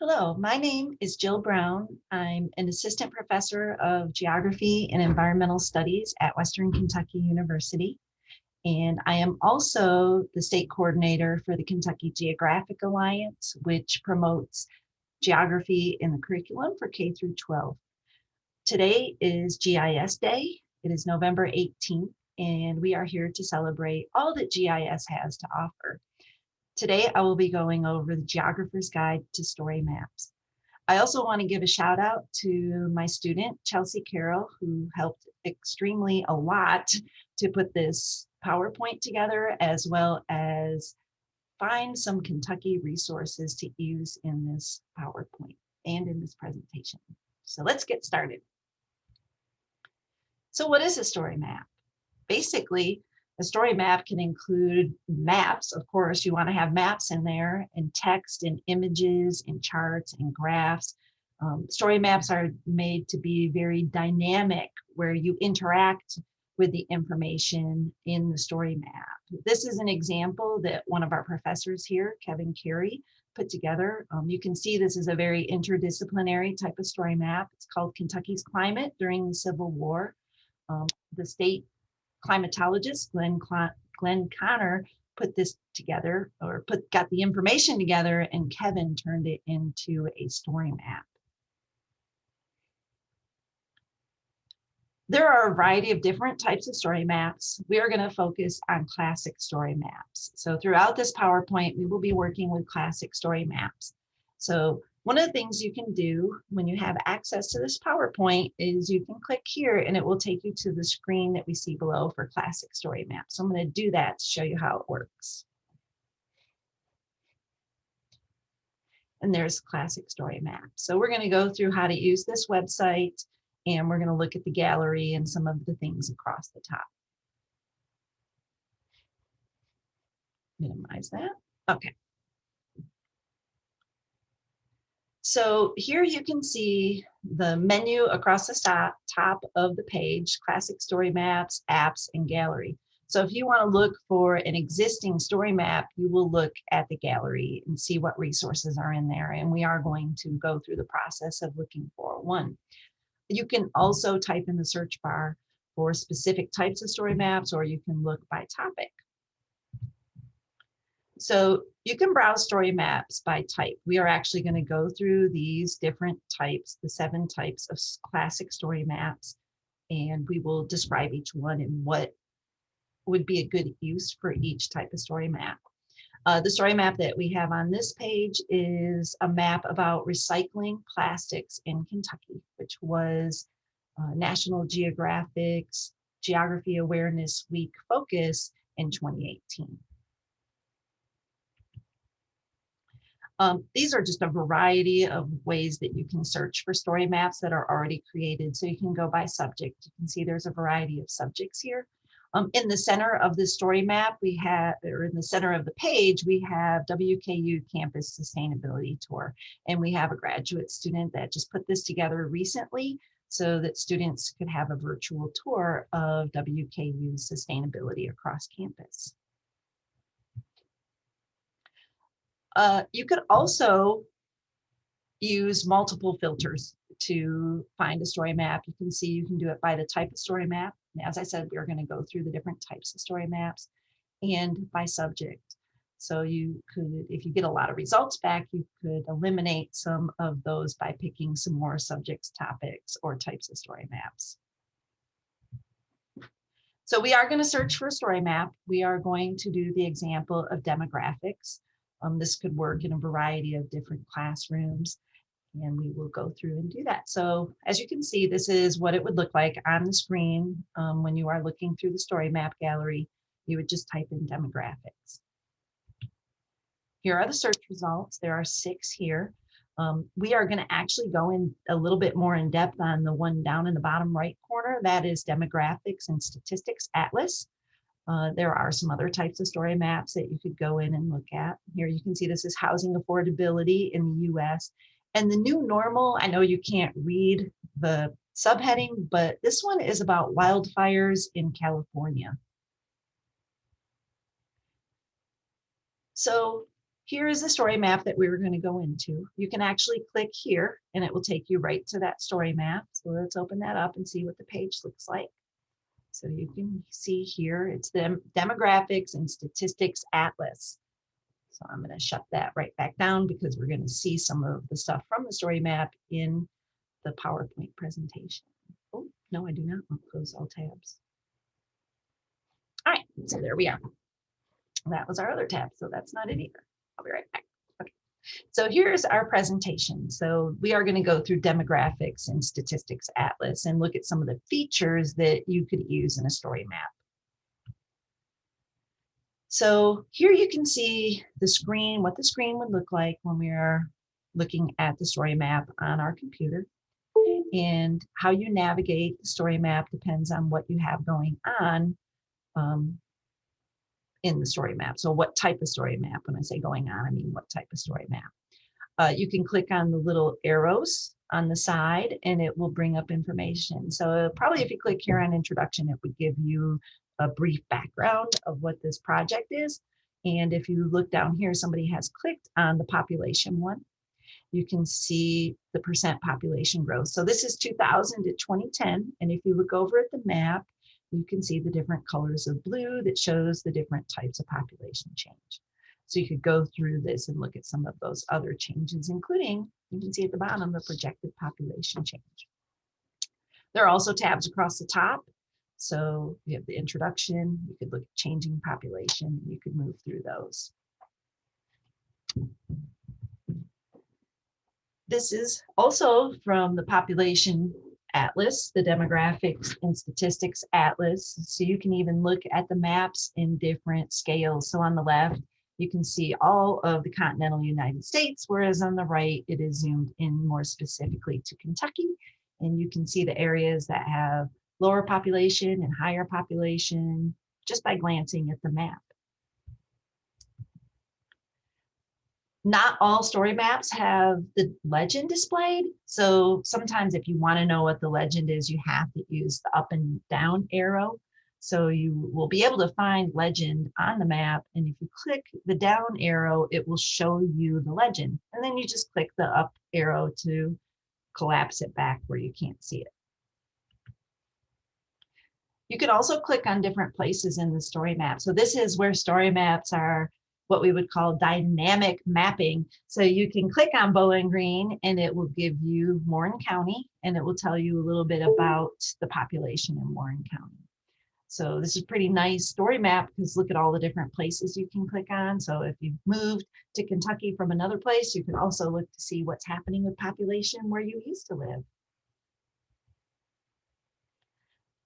Hello, my name is Jill Brown. I'm an assistant professor of geography and environmental studies at Western Kentucky University. And I am also the state coordinator for the Kentucky Geographic Alliance, which promotes geography in the curriculum for K through 12. Today is GIS Day. It is November 18th, and we are here to celebrate all that GIS has to offer. Today, I will be going over the Geographer's Guide to Story Maps. I also want to give a shout out to my student, Chelsea Carroll, who helped extremely a lot to put this PowerPoint together, as well as find some Kentucky resources to use in this PowerPoint and in this presentation. So let's get started. So what is a story map? Basically, a story map can include maps. Of course, you want to have maps in there, and text and images and charts and graphs. Story maps are made to be very dynamic, where you interact with the information in the story map. This is an example that one of our professors here, Kevin Carey, put together. You can see this is a very interdisciplinary type of story map. It's called Kentucky's Climate During the Civil War. The state climatologist, Glenn Connor, put this together, or got the information together, and Kevin turned it into a story map. There are a variety of different types of story maps. We are going to focus on classic story maps. So throughout this PowerPoint, we will be working with classic story maps. So one of the things you can do when you have access to this PowerPoint is you can click here and it will take you to the screen that we see below for classic story maps. So I'm going to do that to show you how it works. And there's classic story map. So we're going to go through how to use this website, and we're going to look at the gallery and some of the things across the top. Minimize that. Okay. So here you can see the menu across the top of the page, classic story maps, apps, and gallery. So if you want to look for an existing story map, you will look at the gallery and see what resources are in there. And we are going to go through the process of looking for one. You can also type in the search bar for specific types of story maps, or you can look by topic. So you can browse story maps by type. We are actually going to go through these different types, the 7 types of classic story maps, and we will describe each one and what would be a good use for each type of story map. The story map that we have on this page is a map about recycling plastics in Kentucky, which was National Geographic's Geography Awareness Week focus in 2018. These are just a variety of ways that you can search for story maps that are already created. So you can go by subject. You can see there's a variety of subjects here. In the center of the story map, we have, or in the center of the page, we have WKU Campus Sustainability Tour. And we have a graduate student that just put this together recently so that students could have a virtual tour of WKU sustainability across campus. You could also use multiple filters to find a story map. You can see you can do it by the type of story map. And as I said, we're going to go through the different types of story maps, and by subject. So you could, if you get a lot of results back, you could eliminate some of those by picking some more subjects, topics, or types of story maps. So we are going to search for a story map. We are going to do the example of demographics. This could work in a variety of different classrooms, and we will go through and do that. So as you can see, this is what it would look like on the screen when you are looking through the story map gallery. You would just type in demographics. Here are the search results. There are 6 here. We are going to actually go in a little bit more in depth on the one down in the bottom right corner. That is Demographics and Statistics Atlas. There are some other types of story maps that you could go in and look at. Here you can see this is housing affordability in the US. And the new normal, I know you can't read the subheading, but this one is about wildfires in California. So here is the story map that we were going to go into. You can actually click here and it will take you right to that story map. So let's open that up and see what the page looks like. So you can see here, it's the Demographics and Statistics Atlas. So I'm going to shut that right back down because we're going to see some of the stuff from the story map in the PowerPoint presentation. Oh, no, I do not. I'll close all tabs. All right, so there we are. That was our other tab, so that's not it either. I'll be right back. Okay, so here's our presentation. So we are going to go through Demographics and Statistics Atlas and look at some of the features that you could use in a story map. So here you can see the screen, what the screen would look like when we are looking at the story map on our computer. And how you navigate the story map depends on what you have going on in the story map. So what type of story map? When I say going on, I mean what type of story map. You can click on the little arrows on the side and it will bring up information. So probably if you click here on introduction, it would give you a brief background of what this project is. And if you look down here, somebody has clicked on the population one. You can see the percent population growth. So this is 2000 to 2010. And if you look over at the map, you can see the different colors of blue that shows the different types of population change. So you could go through this and look at some of those other changes, including, you can see at the bottom, the projected population change. There are also tabs across the top. So you have the introduction, you could look at changing population, you could move through those. This is also from the Population Atlas, the Demographics and Statistics Atlas. So you can even look at the maps in different scales. So on the left, you can see all of the continental United States, whereas on the right, it is zoomed in more specifically to Kentucky. And you can see the areas that have lower population and higher population just by glancing at the map. Not all story maps have the legend displayed. So sometimes if you want to know what the legend is, you have to use the up and down arrow. So you will be able to find legend on the map. And if you click the down arrow, it will show you the legend. And then you just click the up arrow to collapse it back where you can't see it. You can also click on different places in the story map. So this is where story maps are what we would call dynamic mapping. So you can click on Bowling Green and it will give you Warren County and it will tell you a little bit about the population in Warren County. So this is a pretty nice story map because look at all the different places you can click on. So if you've moved to Kentucky from another place, you can also look to see what's happening with population where you used to live.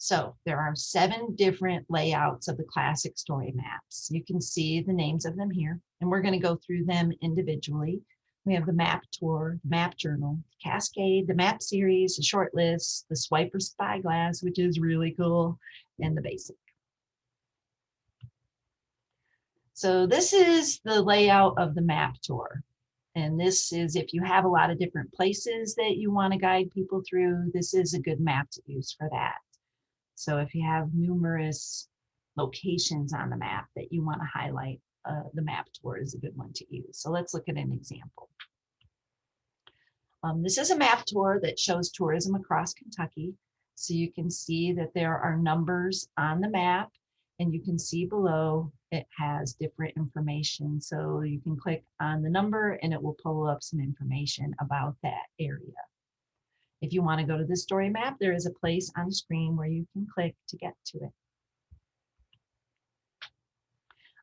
So there are 7 different layouts of the classic story maps. You can see the names of them here, and we're going to go through them individually. We have the map tour, map journal, cascade, the map series, the short list, the swipe or spyglass, which is really cool, and the basic. So this is the layout of the map tour. And this is if you have a lot of different places that you want to guide people through, this is a good map to use for that. So if you have numerous locations on the map that you want to highlight, the map tour is a good one to use. So let's look at an example. This is a map tour that shows tourism across Kentucky. So you can see that there are numbers on the map and you can see below it has different information. So you can click on the number and it will pull up some information about that area. If you want to go to the story map, there is a place on the screen where you can click to get to it.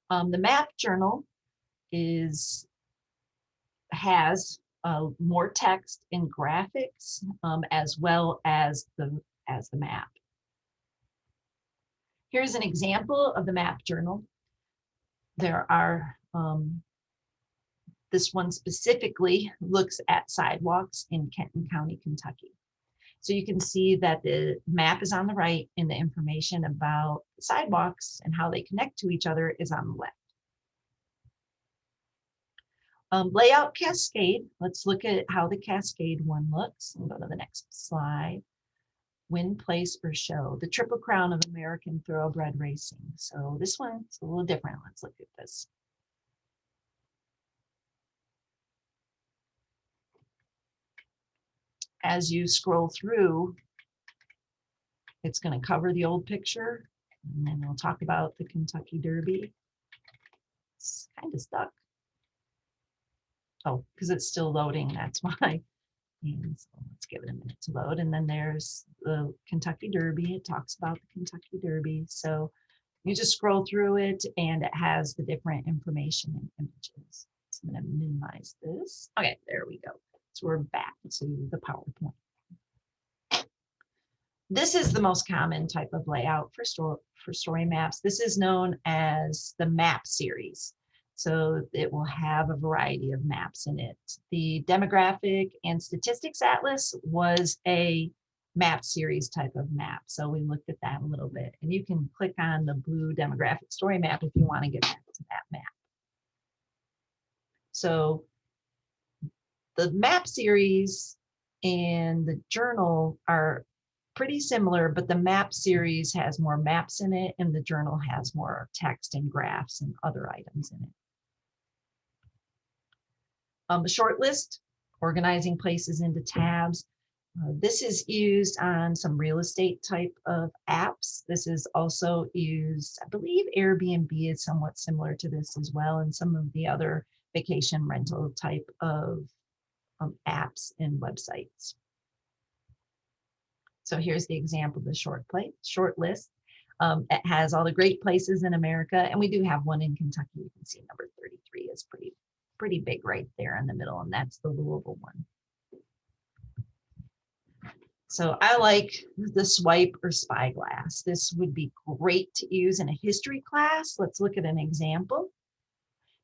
The map journal has more text and graphics as well as the map. Here's an example of the map journal. There are this one specifically looks at sidewalks in Kenton County, Kentucky. So you can see that the map is on the right and the information about sidewalks and how they connect to each other is on the left. Layout cascade. Let's look at how the cascade one looks. We'll go to the next slide. Win, place, or show. The Triple Crown of American Thoroughbred Racing. So this one's a little different. Let's look at this. as you scroll through, it's going to cover the old picture, and then we'll talk about the Kentucky Derby. It's kind of stuck. Oh, because it's still loading, that's why. And so let's give it a minute to load. And then there's the Kentucky Derby. It talks about the Kentucky Derby. So you just scroll through it and it has the different information and images. So I'm going to minimize this. Okay, there we go. So we're back to the PowerPoint. This is the most common type of layout for story maps. This is known as the map series. So it will have a variety of maps in it. The Demographic and Statistics Atlas was a map series type of map. So we looked at that a little bit. And you can click on the blue demographic story map if you want to get back to that map. So the map series and the journal are pretty similar, but the map series has more maps in it and the journal has more text and graphs and other items in it. A short list, organizing places into tabs. This is used on some real estate type of apps. This is also used, I believe Airbnb is somewhat similar to this as well, and some of the other vacation rental type of apps and websites. So here's the example of the short list. It has all the great places in America, and we do have one in Kentucky. You can see number 33 is pretty big right there in the middle, and that's the Louisville one. So I like the swipe or spyglass. This would be great to use in a history class. Let's look at an example.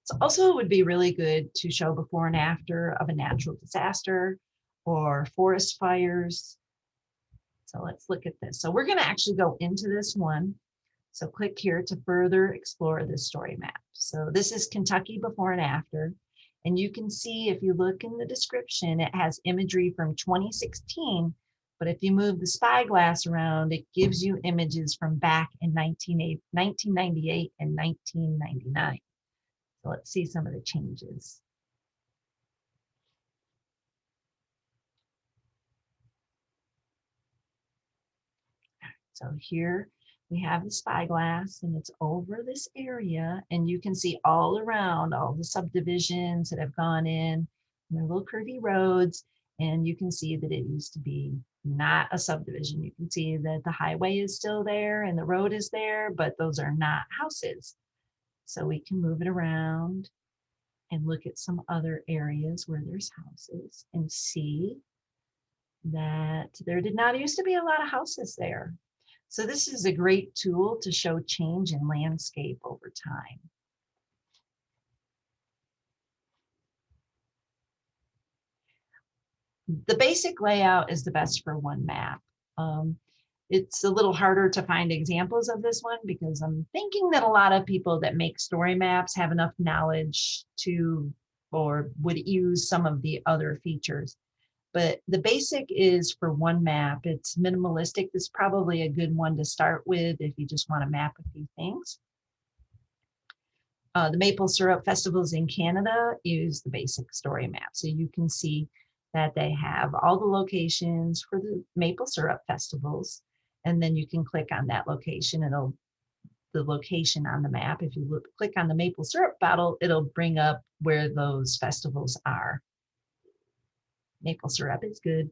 It also would be really good to show before and after of a natural disaster or forest fires. So let's look at this. So we're going to actually go into this one. So click here to further explore this story map. So this is Kentucky before and after. And you can see if you look in the description, it has imagery from 2016. But if you move the spyglass around, it gives you images from back in 1998 and 1999. So let's see some of the changes. So here we have the spyglass and it's over this area, and you can see all around all the subdivisions that have gone in, and their little curvy roads, and you can see that it used to be not a subdivision. You can see that the highway is still there and the road is there, but those are not houses. So we can move it around and look at some other areas where there's houses and see that there did not used to be a lot of houses there. So this is a great tool to show change in landscape over time. The basic layout is the best for one map. It's a little harder to find examples of this one because I'm thinking that a lot of people that make story maps have enough knowledge to, or would use some of the other features. But the basic is for one map. It's minimalistic. This is probably a good one to start with if you just want to map a few things. The maple syrup festivals in Canada use the basic story map. So you can see that they have all the locations for the maple syrup festivals. And then you can click on that location. The location on the map. If you click on the maple syrup bottle, it'll bring up where those festivals are. Maple syrup is good.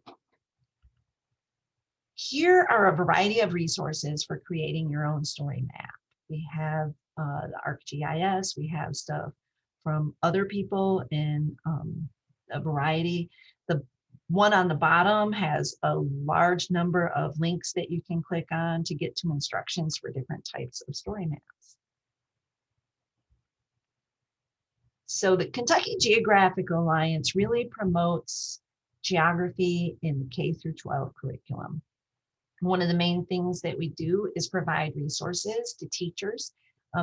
Here are a variety of resources for creating your own story map. We have the ArcGIS, we have stuff from other people in a variety. The one on the bottom has a large number of links that you can click on to get to instructions for different types of story maps. So the Kentucky Geographic Alliance really promotes geography in the K through 12 curriculum. One of the main things that we do is provide resources to teachers.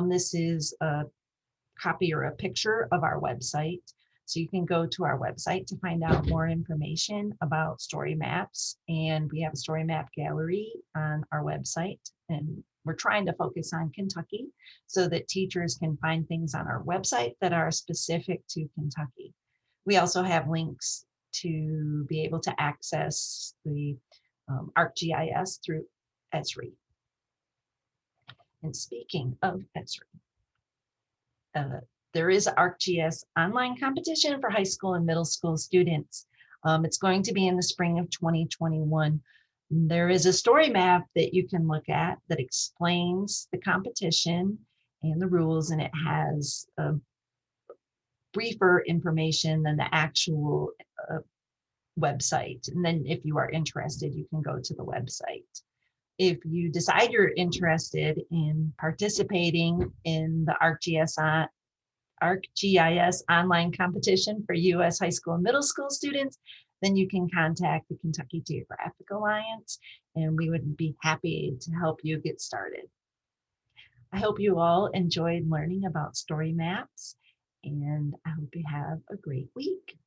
This is a copy or a picture of our website. So you can go to our website to find out more information about story maps. And we have a story map gallery on our website. And we're trying to focus on Kentucky so that teachers can find things on our website that are specific to Kentucky. We also have links to be able to access the ArcGIS through Esri. And speaking of Esri, there is ArcGIS online competition for high school and middle school students. It's going to be in the spring of 2021. There is a story map that you can look at that explains the competition and the rules, and it has briefer information than the actual website. And then if you are interested, you can go to the website. If you decide you're interested in participating in the ArcGIS online competition for U.S. high school and middle school students, then you can contact the Kentucky Geographic Alliance, and we would be happy to help you get started. I hope you all enjoyed learning about story maps, and I hope you have a great week.